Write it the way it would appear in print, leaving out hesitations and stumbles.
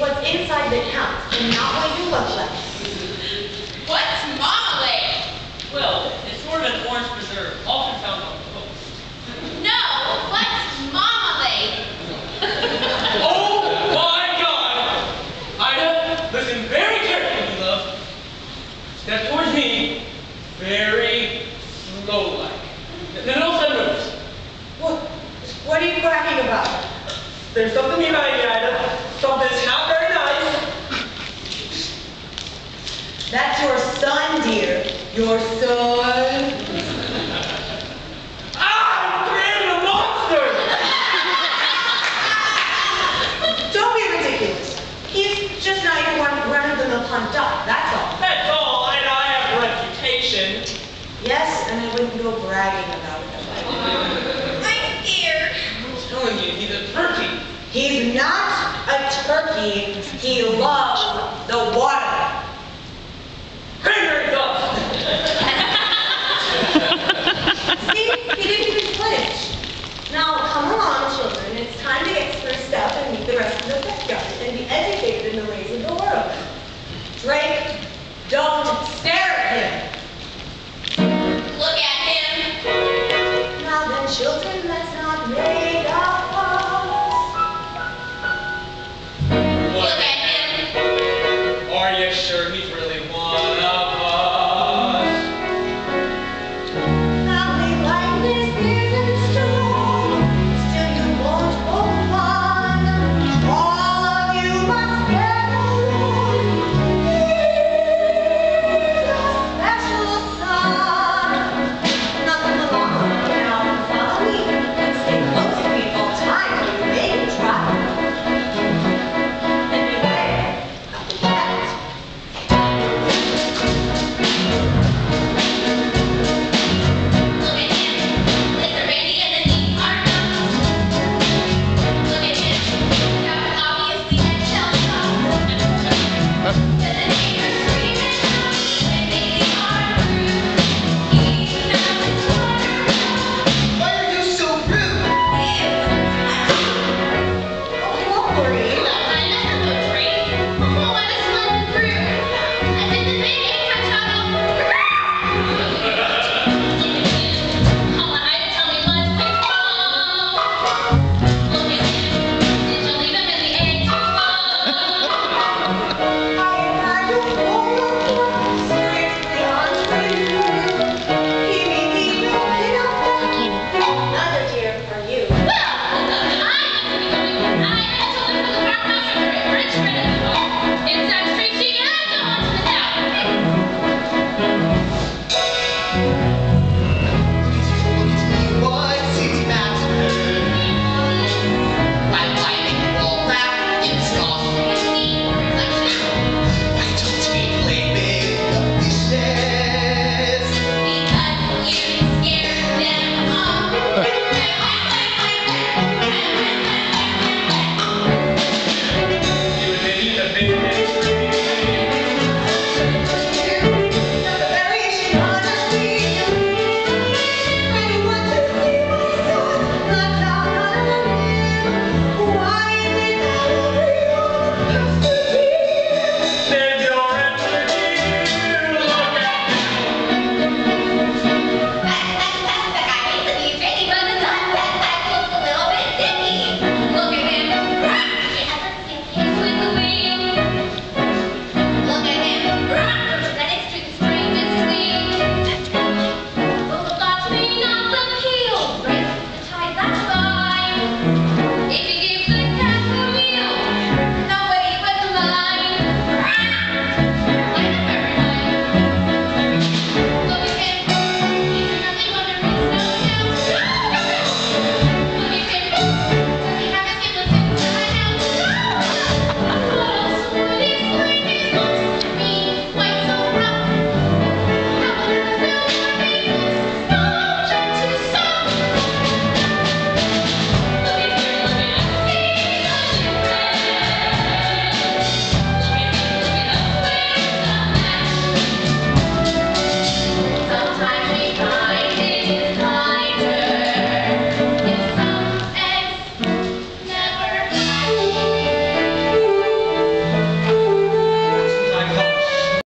what's inside that counts, and not what you look like. What's marmalade? Well, it's sort of an orange preserve, often found on coast. No, what's marmalade? Oh my God! Ida, listen very carefully, love. Step towards me, very slow-like. Then all of a sudden, notice. What are you bragging about? There's something behind you, Ida. Something's not very nice. That's your son, dear. Your son. Ah! You created a monster! Don't be ridiculous. He's just not your run-of-the-mill pond duck, that's all. That's all. I have a reputation. Yes, and I wouldn't go bragging about it. I'm scared. I'm telling you, he's a turkey. He's not a turkey. He loves the water.